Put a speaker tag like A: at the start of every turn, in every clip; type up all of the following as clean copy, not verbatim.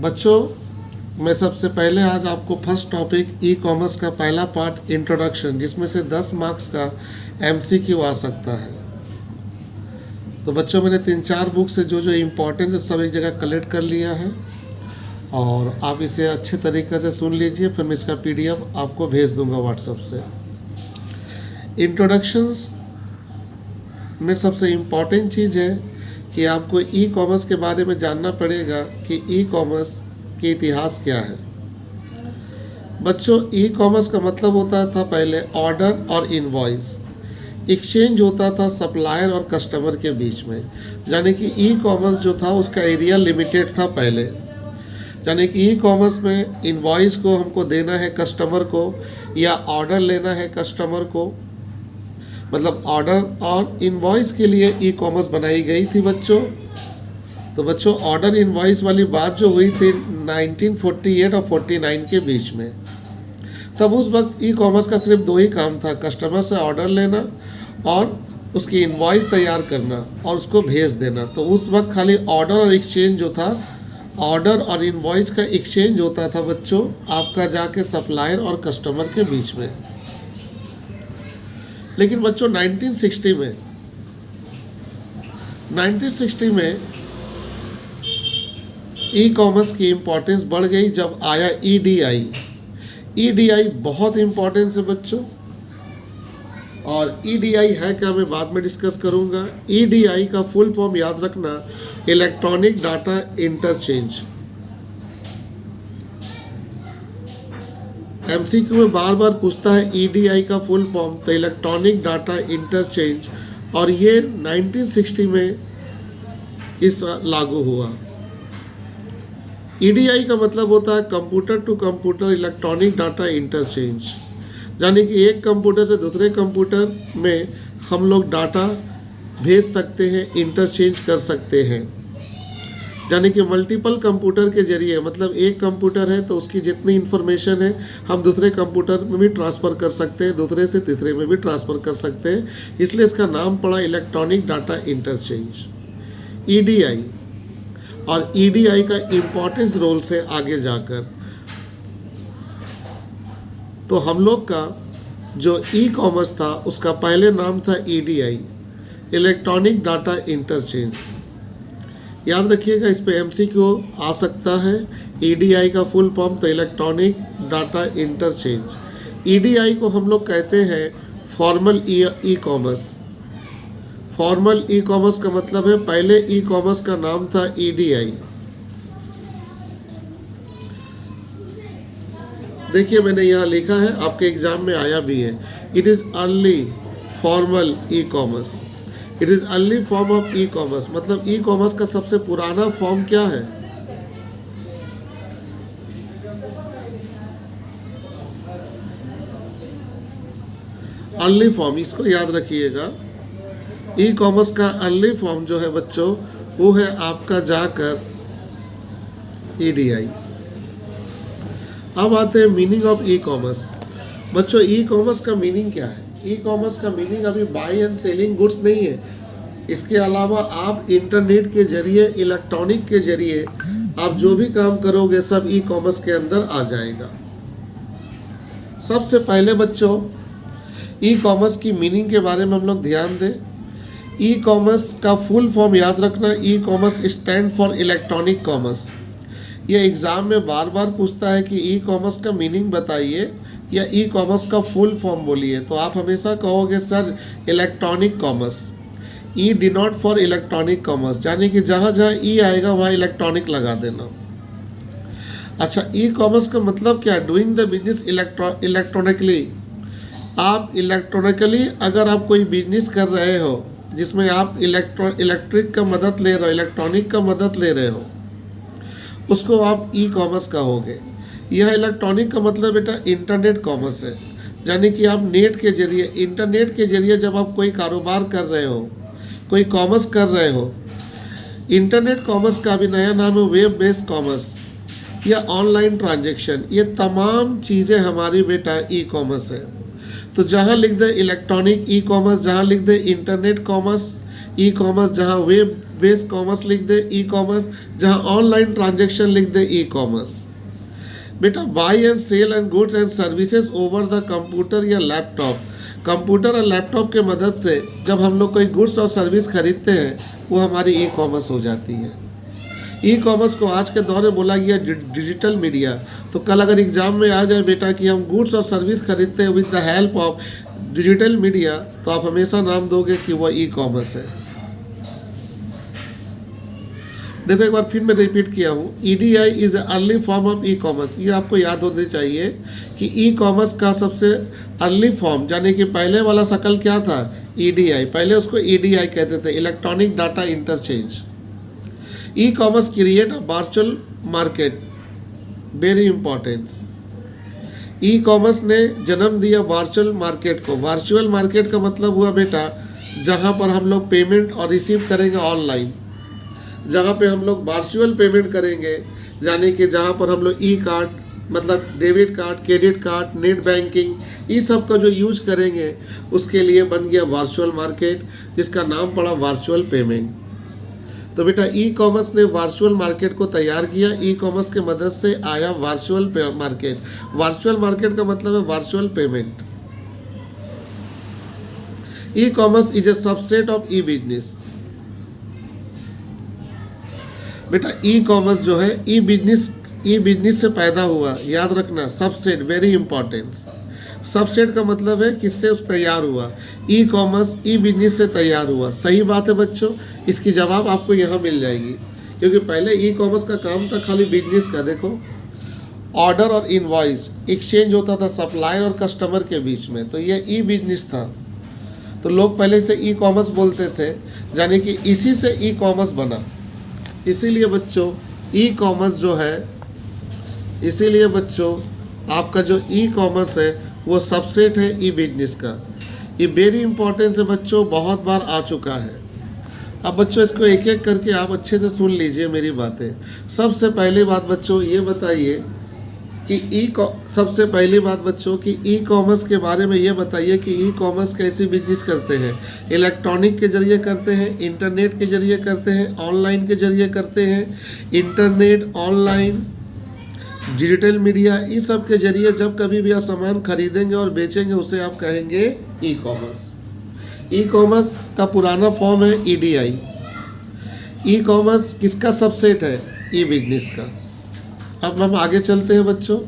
A: बच्चों, मैं सबसे पहले आज आपको फर्स्ट टॉपिक ई कॉमर्स का पहला पार्ट इंट्रोडक्शन, जिसमें से 10 मार्क्स का एमसीक्यू आ सकता है। तो बच्चों, मैंने 3-4 बुक से जो जो इम्पोर्टेंस है सब एक जगह कलेक्ट कर लिया है और आप इसे अच्छे तरीके से सुन लीजिए। फिर मैं इसका पीडीएफ आपको भेज दूंगा व्हाट्सएप से। इंट्रोडक्शंस में सबसे इम्पॉर्टेंट चीज़ है कि आपको ई कॉमर्स के बारे में जानना पड़ेगा कि ई कॉमर्स के इतिहास क्या है। बच्चों, ई कॉमर्स का मतलब होता था पहले ऑर्डर और इनवॉइस, एक्सचेंज होता था सप्लायर और कस्टमर के बीच में। यानी कि ई कॉमर्स जो था उसका एरिया लिमिटेड था पहले। यानी कि ई कॉमर्स में इनवॉइस को हमको देना है कस्टमर को या ऑर्डर लेना है कस्टमर को, मतलब ऑर्डर और इनवॉइस के लिए ई कॉमर्स बनाई गई थी बच्चों। तो बच्चों, ऑर्डर इनवॉइस वाली बात जो हुई थी 1948 और 49 के बीच में, तब उस वक्त ई कॉमर्स का सिर्फ 2 ही काम था, कस्टमर से ऑर्डर लेना और उसकी इनवॉइस तैयार करना और उसको भेज देना। तो उस वक्त खाली ऑर्डर और एक्सचेंज जो था, ऑर्डर और इनवॉइस का एक्सचेंज होता था बच्चों आपका जाके सप्लायर और कस्टमर के बीच में। लेकिन बच्चों 1960 में ई कॉमर्स की इम्पोर्टेंस बढ़ गई जब आया ईडीआई। ईडीआई बहुत इम्पोर्टेंस है बच्चों, और ईडीआई है क्या मैं बाद में डिस्कस करूंगा। ईडीआई का फुल फॉर्म याद रखना, इलेक्ट्रॉनिक डाटा इंटरचेंज। एमसीक्यू में बार बार पूछता है ईडीआई का फुल फॉर्म, तो इलेक्ट्रॉनिक डाटा इंटरचेंज, और ये 1960 में इस लागू हुआ। ईडीआई का मतलब होता है computer to computer electronic data interchange. यानी कि एक कंप्यूटर से दूसरे कंप्यूटर में हम लोग डाटा भेज सकते हैं, इंटरचेंज कर सकते हैं। यानी कि मल्टीपल कंप्यूटर के जरिए, मतलब एक कंप्यूटर है तो उसकी जितनी इन्फॉर्मेशन है हम दूसरे कंप्यूटर में भी ट्रांसफ़र कर सकते हैं, दूसरे से तीसरे में भी ट्रांसफ़र कर सकते हैं। इसलिए इसका नाम पड़ा इलेक्ट्रॉनिक डाटा इंटरचेंज, ईडीआई। और ईडीआई का इम्पोर्टेंस रोल से आगे जाकर तो हम लोग का जो ई कॉमर्स था उसका पहले नाम था ईडीआई, इलेक्ट्रॉनिक डाटा इंटरचेंज। याद रखिएगा, इस पे एमसीक्यू आ सकता है। ईडीआई का फुल फॉर्म तो इलेक्ट्रॉनिक डाटा इंटरचेंज। ईडीआई को हम लोग कहते हैं formal e commerce. Formal e commerce का मतलब है पहले ई कॉमर्स का नाम था ईडीआई। देखिए मैंने यहाँ लिखा है, आपके एग्जाम में आया भी है, it is early formal e commerce. It is early form of e commerce. मतलब ई कॉमर्स का सबसे पुराना फॉर्म क्या है? अर्ली फॉर्म, इसको याद रखिएगा। ई कॉमर्स का अर्ली फॉर्म जो है बच्चों, वो है आपका जाकर ईडीआई। अब आते हैं मीनिंग ऑफ ई कॉमर्स। बच्चों, ई कॉमर्स का मीनिंग क्या है? ई कॉमर्स का मीनिंग अभी बाई एंड सेलिंग गुड्स नहीं है। इसके अलावा आप इंटरनेट के जरिए, इलेक्ट्रॉनिक के जरिए आप जो भी काम करोगे सब ई कॉमर्स के अंदर आ जाएगा। सबसे पहले बच्चों, ई कॉमर्स की मीनिंग के बारे में हम लोग ध्यान दें। ई कॉमर्स का फुल फॉर्म याद रखना, e commerce stand for electronic commerce. ये एग्ज़ाम में बार बार पूछता है कि ई कॉमर्स का मीनिंग बताइए या ई कॉमर्स का फुल फॉर्म बोलिए, तो आप हमेशा कहोगे sir electronic commerce. E denote for electronic commerce, यानी कि जहाँ जहाँ ई आएगा वहाँ इलेक्ट्रॉनिक लगा देना। अच्छा, ई कॉमर्स का मतलब क्या है? Doing the business electronically. आप इलेक्ट्रॉनिकली अगर आप कोई बिजनेस कर रहे हो जिसमें आप इलेक्ट्रिक का मदद ले रहे हो, इलेक्ट्रॉनिक का मदद ले रहे हो, उसको आप ई कॉमर्स कहोगे। यह इलेक्ट्रॉनिक का मतलब बेटा इंटरनेट कॉमर्स है। यानी कि आप नेट के जरिए, इंटरनेट के जरिए जब आप कोई कारोबार कर रहे हो, कोई कॉमर्स कर रहे हो। इंटरनेट कॉमर्स का भी नया नाम है वेब बेस्ड कॉमर्स या ऑनलाइन ट्रांजैक्शन। ये तमाम चीज़ें हमारी बेटा ई कॉमर्स है। तो जहाँ लिख दे इलेक्ट्रॉनिक ई कॉमर्स, जहाँ लिख दे इंटरनेट कॉमर्स, ई कॉमर्स जहाँ वेब बेस्ड कॉमर्स लिख दे ई कॉमर्स, जहाँ ऑनलाइन ट्रांजेक्शन लिख दे ई कॉमर्स। बेटा buy and sell and goods and services over the computer या लैपटॉप, कंप्यूटर और लैपटॉप के मदद से जब हम लोग कोई गुड्स और सर्विस खरीदते हैं वो हमारी ई कॉमर्स हो जाती है। ई कॉमर्स को आज के दौर में बोला गया डिजिटल मीडिया। तो कल अगर एग्जाम में आ जाए बेटा कि हम गुड्स और सर्विस खरीदते हैं with the help of digital media, तो आप हमेशा नाम दोगे कि वो ई कॉमर्स है। देखो एक बार फिर मैं रिपीट किया हूँ, EDI is early form of e commerce. ये आपको याद होनी चाहिए कि ई कॉमर्स का सबसे अर्ली फॉर्म यानी कि पहले वाला शक्ल क्या था, EDI। पहले उसको EDI कहते थे, electronic data interchange. E commerce create a virtual market, very importance. E commerce ने जन्म दिया वर्चुअल मार्केट को। वर्चुअल मार्केट का मतलब हुआ बेटा जहाँ पर हम लोग पेमेंट और रिसीव करेंगे ऑनलाइन, जहाँ पे हम लोग वर्चुअल पेमेंट करेंगे, यानी कि जहाँ पर हम लोग ई कार्ड मतलब debit card, credit card, net banking, ये सब का जो यूज करेंगे उसके लिए बन गया वर्चुअल मार्केट, जिसका नाम पड़ा वर्चुअल पेमेंट। तो बेटा ई कॉमर्स ने वर्चुअल मार्केट को तैयार किया। ई कॉमर्स के मदद से आया वर्चुअल मार्केट। वर्चुअल मार्केट का मतलब है virtual payment. E commerce is a subset of E business. बेटा ई कॉमर्स जो है ई बिजनेस से पैदा हुआ, याद रखना, सबसेट, वेरी इंपॉर्टेंस। सबसेट का मतलब है किससे तैयार हुआ, ई कॉमर्स ई बिजनेस से तैयार हुआ। सही बात है बच्चों, इसकी जवाब आपको यहाँ मिल जाएगी, क्योंकि पहले ई कॉमर्स का काम था खाली बिजनेस का। देखो ऑर्डर और इनवॉइस एक्सचेंज होता था सप्लायर और कस्टमर के बीच में, तो ये ई बिजनेस था। तो लोग पहले से ई कॉमर्स बोलते थे, यानी कि इसी से ई कॉमर्स बना। इसीलिए बच्चों ई कॉमर्स जो है, इसीलिए बच्चों आपका जो ई कॉमर्स है वो सबसेट है ई बिजनेस का। ये वेरी इंपॉर्टेंस है बच्चों, बहुत बार आ चुका है। अब बच्चों इसको एक एक करके आप अच्छे से सुन लीजिए मेरी बातें। सबसे पहली बात बच्चों ये बताइए कि सबसे पहली बात बच्चों कि ई कॉमर्स के बारे में ये बताइए कि ई कॉमर्स कैसी बिजनेस करते हैं। इलेक्ट्रॉनिक के जरिए करते हैं, इंटरनेट के जरिए करते हैं, ऑनलाइन के जरिए करते हैं। इंटरनेट, ऑनलाइन, डिजिटल मीडिया, इस सब के जरिए जब कभी भी आप सामान खरीदेंगे और बेचेंगे उसे आप कहेंगे ई कॉमर्स। ई कॉमर्स का पुराना फॉर्म है EDI। ई कॉमर्स किसका सबसेट है, ई बिजनेस का। अब हम आगे चलते हैं बच्चों।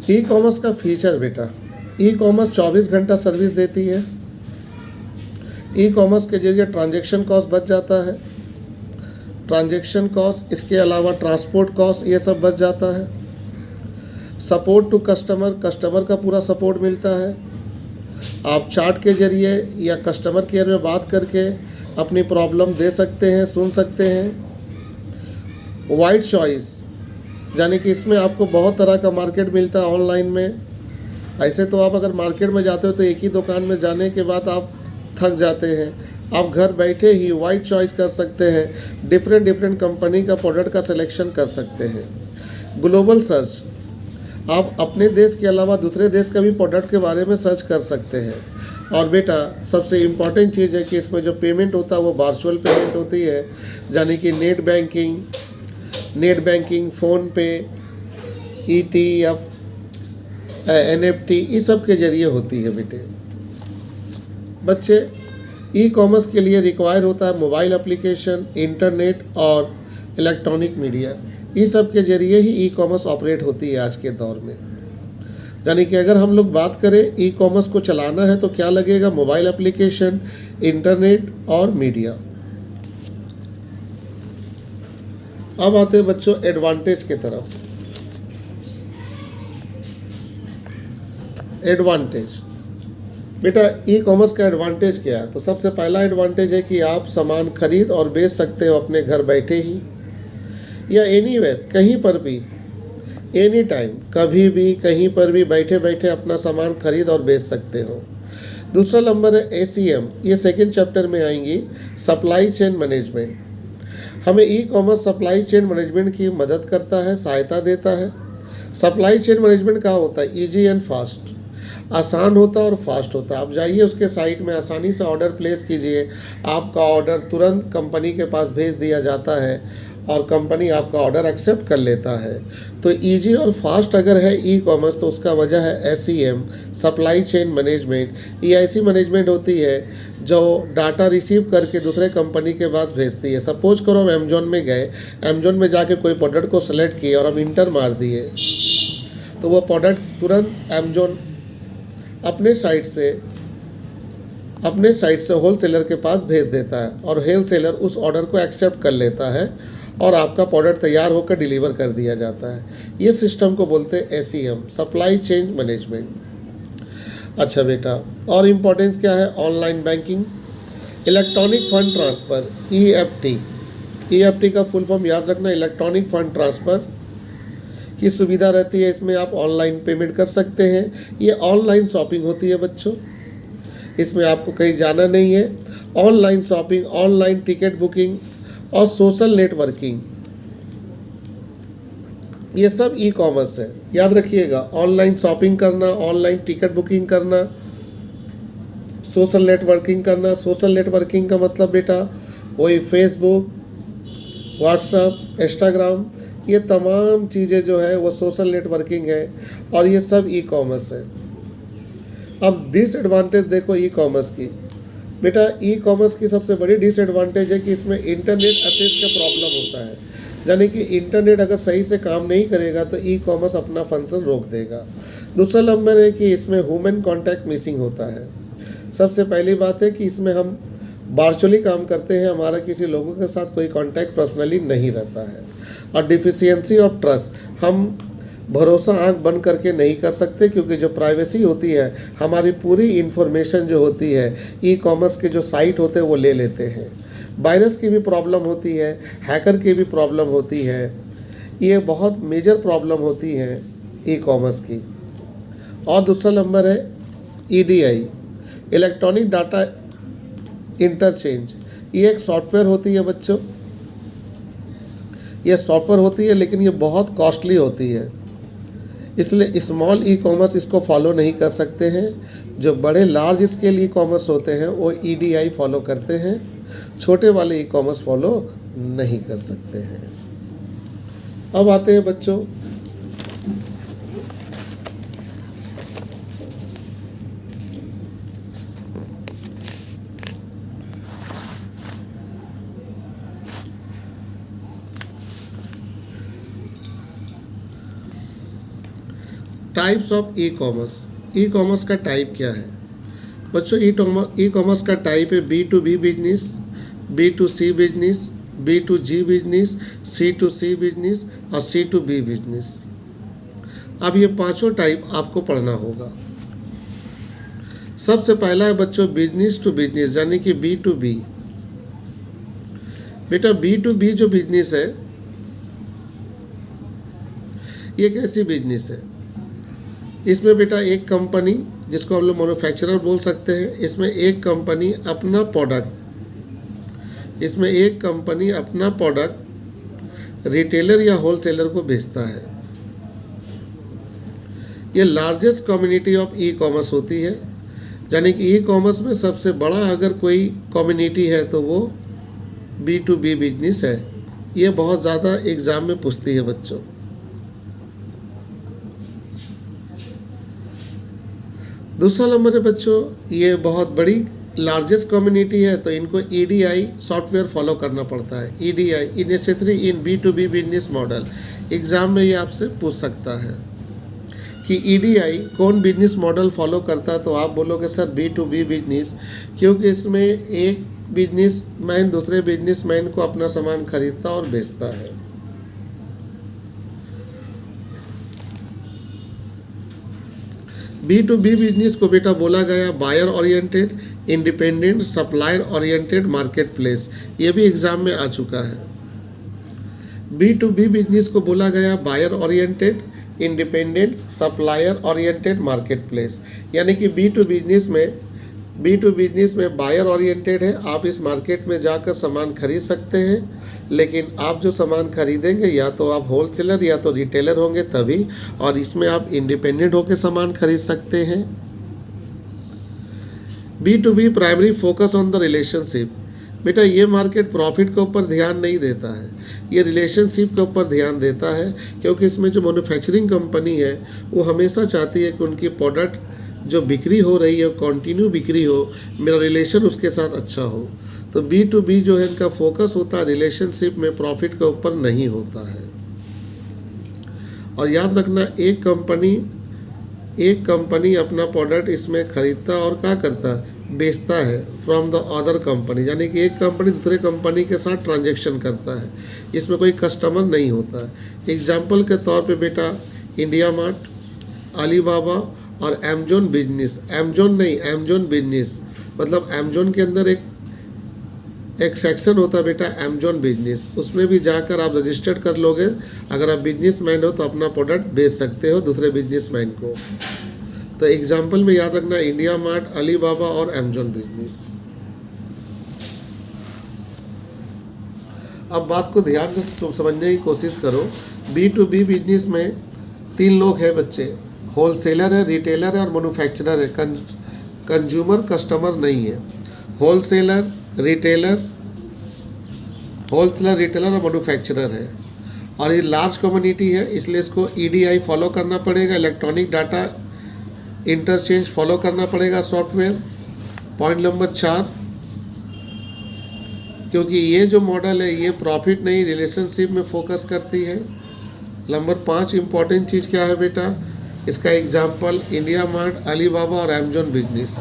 A: ई कॉमर्स का फीचर बेटा, ई कॉमर्स 24 घंटा सर्विस देती है। ई कॉमर्स के जरिए ट्रांजैक्शन कॉस्ट बच जाता है, ट्रांजैक्शन कॉस्ट, इसके अलावा ट्रांसपोर्ट कॉस्ट, ये सब बच जाता है। सपोर्ट टू कस्टमर, कस्टमर का पूरा सपोर्ट मिलता है। आप चैट के जरिए या कस्टमर केयर में बात करके अपनी प्रॉब्लम दे सकते हैं, सुन सकते हैं। वाइड चॉइस, यानी कि इसमें आपको बहुत तरह का मार्केट मिलता है ऑनलाइन में। ऐसे तो आप अगर मार्केट में जाते हो तो एक ही दुकान में जाने के बाद आप थक जाते हैं। आप घर बैठे ही वाइड चॉइस कर सकते हैं, डिफरेंट कंपनी का प्रोडक्ट का सिलेक्शन कर सकते हैं। ग्लोबल सर्च, आप अपने देश के अलावा दूसरे देश का भी प्रोडक्ट के बारे में सर्च कर सकते हैं। और बेटा सबसे इम्पॉर्टेंट चीज़ है कि इसमें जो पेमेंट होता है वो वर्चुअल पेमेंट होती है, यानी कि नेट बैंकिंग, फ़ोन पे, ETF, NFT, इस सब के जरिए होती है बेटे। बच्चे ई कॉमर्स के लिए रिक्वायर होता है मोबाइल एप्लीकेशन, इंटरनेट और इलेक्ट्रॉनिक मीडिया। इस सब के जरिए ही ई कॉमर्स ऑपरेट होती है आज के दौर में। यानी कि अगर हम लोग बात करें ई कॉमर्स को चलाना है तो क्या लगेगा, मोबाइल एप्लीकेशन, इंटरनेट और मीडिया। अब आते हैं बच्चों एडवांटेज की तरफ। एडवांटेज बेटा, ई कॉमर्स का एडवांटेज क्या है? तो सबसे पहला एडवांटेज है कि आप सामान खरीद और बेच सकते हो अपने घर बैठे ही, या एनीवेयर, कहीं पर भी, एनी टाइम, कभी भी, कहीं पर भी बैठे बैठे अपना सामान खरीद और बेच सकते हो। दूसरा नंबर है ACM, ये सेकंड चैप्टर में आएंगी, सप्लाई चेन मैनेजमेंट। हमें e commerce supply chain management की मदद करता है, सहायता देता है। सप्लाई चेन मैनेजमेंट क्या होता है? Easy and fast. आसान होता है और फास्ट होता है। आप जाइए उसके साइट में, आसानी से ऑर्डर प्लेस कीजिए, आपका ऑर्डर तुरंत कंपनी के पास भेज दिया जाता है और कंपनी आपका ऑर्डर एक्सेप्ट कर लेता है। तो ईजी और फास्ट अगर है ई कॉमर्स तो उसका वजह है SCM, सप्लाई चेन मैनेजमेंट। ये ऐसी मैनेजमेंट होती है जो डाटा रिसीव करके दूसरे कंपनी के पास भेजती है। सपोज करो हम अमेजोन में गए, अमेजोन में जाके कोई प्रोडक्ट को सेलेक्ट किए और हम इंटर मार दिए, तो वो प्रोडक्ट तुरंत अमेजोन अपने साइट से होलसेलर के पास भेज देता है और होलसेलर उस ऑर्डर को एक्सेप्ट कर लेता है और आपका प्रोडक्ट तैयार होकर डिलीवर कर दिया जाता है। ये सिस्टम को बोलते हैं SCM, सप्लाई चेन मैनेजमेंट। अच्छा बेटा, और इम्पोर्टेंस क्या है? Online banking, electronic fund transfer, EFT का फुल फॉर्म याद रखना, इलेक्ट्रॉनिक फंड ट्रांसफ़र की सुविधा रहती है। इसमें आप ऑनलाइन पेमेंट कर सकते हैं। ये ऑनलाइन शॉपिंग होती है बच्चों, इसमें आपको कहीं जाना नहीं है। Online shopping, online ticket booking और सोशल नेटवर्किंग, ये सब ई कॉमर्स है। याद रखिएगा, ऑनलाइन शॉपिंग करना, ऑनलाइन टिकट बुकिंग करना, सोशल नेटवर्किंग करना। सोशल नेटवर्किंग का मतलब बेटा वही फेसबुक, व्हाट्सएप, इंस्टाग्राम, ये तमाम चीज़ें जो है वो सोशल नेटवर्किंग है और ये सब ई कॉमर्स है। अब डिसएडवांटेज देखो ई कॉमर्स की। बेटा ई कॉमर्स की सबसे बड़ी डिसएडवांटेज है कि इसमें इंटरनेट एक्सेस का प्रॉब्लम होता है, यानी कि इंटरनेट अगर सही से काम नहीं करेगा तो ई कॉमर्स अपना फंक्शन रोक देगा। दूसरा नंबर है कि इसमें ह्यूमन कांटेक्ट मिसिंग होता है। सबसे पहली बात है कि इसमें हम वर्चुअली काम करते हैं, हमारा किसी लोगों के साथ कोई कांटेक्ट पर्सनली नहीं रहता है। और डिफिशियंसी ऑफ ट्रस्ट, हम भरोसा आंख बंद करके नहीं कर सकते, क्योंकि जो प्राइवेसी होती है, हमारी पूरी इन्फॉर्मेशन जो होती है ई कॉमर्स के जो साइट होते हैं वो ले लेते हैं। वायरस की भी प्रॉब्लम होती है, हैकर की भी प्रॉब्लम होती है। ये बहुत मेजर प्रॉब्लम होती है ई कॉमर्स की। और दूसरा नंबर है EDI, इलेक्ट्रॉनिक डाटा इंटरचेंज। ये एक सॉफ्टवेयर होती है बच्चों, ये सॉफ्टवेयर होती है लेकिन ये बहुत कॉस्टली होती है, इसलिए स्मॉल ई कॉमर्स इसको फॉलो नहीं कर सकते हैं। जो बड़े लार्ज स्केल ई कॉमर्स होते हैं वो EDI फॉलो करते हैं, छोटे वाले ई कॉमर्स फॉलो नहीं कर सकते हैं। अब आते हैं बच्चों types of e commerce. E commerce का टाइप क्या है बच्चों? ई कॉमर्स का टाइप है B2B business, B2C business, B2G business, C2C business और C2B बिजनेस। अब ये पांचों टाइप आपको पढ़ना होगा। सबसे पहला है बच्चों बिजनेस टू बिजनेस, यानी कि B2B। बेटा B2B जो बिजनेस है ये कैसी बिजनेस है? इसमें बेटा एक कंपनी, जिसको हम लोग मैन्युफैक्चरर बोल सकते हैं, इसमें एक कंपनी अपना प्रोडक्ट रिटेलर या होलसेलर को बेचता है। ये largest community of e commerce होती है, यानी कि ई कॉमर्स में सबसे बड़ा अगर कोई कम्युनिटी है तो वो B2B बिजनेस है। ये बहुत ज़्यादा एग्ज़ाम में पूछती है बच्चों। दूसरा नंबर है बच्चों, ये बहुत बड़ी लार्जेस्ट कम्युनिटी है तो इनको EDI सॉफ्टवेयर फॉलो करना पड़ता है। EDI necessary in B2B business model. Exam में ये आपसे पूछ सकता है कि EDI कौन बिजनेस मॉडल फॉलो करता है, तो आप बोलोगे सर B2B बिजनेस, क्योंकि इसमें एक बिजनेसमैन दूसरे बिजनेसमैन को अपना सामान खरीदता और बेचता है। B2B बिजनेस को बेटा बोला गया buyer oriented, independent, supplier oriented market place. ये भी एग्जाम में आ चुका है। B2B बिजनेस को बोला गया buyer oriented, independent, supplier oriented market place. यानी कि B2 बिजनेस में बायर ओरिएंटेड है, आप इस मार्केट में जाकर सामान खरीद सकते हैं, लेकिन आप जो सामान खरीदेंगे या तो आप होलसेलर या तो रिटेलर होंगे तभी, और इसमें आप इंडिपेंडेंट होकर सामान खरीद सकते हैं। B2B primary focus on the relationship. बेटा ये मार्केट प्रॉफिट के ऊपर ध्यान नहीं देता है, ये रिलेशनशिप के ऊपर ध्यान देता है, क्योंकि इसमें जो मैन्युफैक्चरिंग कंपनी है वो हमेशा चाहती है कि उनकी प्रोडक्ट जो बिक्री हो रही है कंटिन्यू बिक्री हो, मेरा रिलेशन उसके साथ अच्छा हो। तो B2B जो है इनका फोकस होता है रिलेशनशिप में, प्रॉफिट के ऊपर नहीं होता है। और याद रखना एक कंपनी अपना प्रोडक्ट इसमें खरीदता और क्या करता है, बेचता है फ्रॉम द अदर कंपनी, यानी कि एक कंपनी दूसरे कंपनी के साथ ट्रांजैक्शन करता है, इसमें कोई कस्टमर नहीं होता है। एग्जाम्पल के तौर पे बेटा इंडिया मार्ट, अलीबाबा और अमेजोन बिजनेस, अमेजोन बिजनेस, मतलब अमेजोन के अंदर एक सेक्शन होता है बेटा अमेजोन बिजनेस, उसमें भी जाकर आप रजिस्टर्ड कर लोगे। अगर आप बिजनेसमैन हो तो अपना प्रोडक्ट बेच सकते हो दूसरे बिजनेसमैन को। तो एग्जाम्पल में याद रखना इंडिया मार्ट, अलीबाबा और अमेजोन बिजनेस। अब बात को ध्यान से समझने की कोशिश करो। B2B बिजनेस में 3 लोग हैं बच्चे, होलसेलर है, रिटेलर है और मैन्युफैक्चरर है। कंज्यूमर कस्टमर नहीं है। होलसेलर, रिटेलर और मैन्युफैक्चरर है। और ये लार्ज कम्युनिटी है, इसलिए इसको EDI फॉलो करना पड़ेगा, इलेक्ट्रॉनिक डाटा इंटरचेंज फॉलो करना पड़ेगा सॉफ्टवेयर। पॉइंट नंबर 4, क्योंकि ये जो मॉडल है ये प्रॉफिट नहीं रिलेशनशिप में फोकस करती है। नंबर 5 इम्पॉर्टेंट चीज़ क्या है बेटा, इसका एग्जाम्पल इंडिया मार्ट, अलीबाबा और अमेजोन बिजनेस।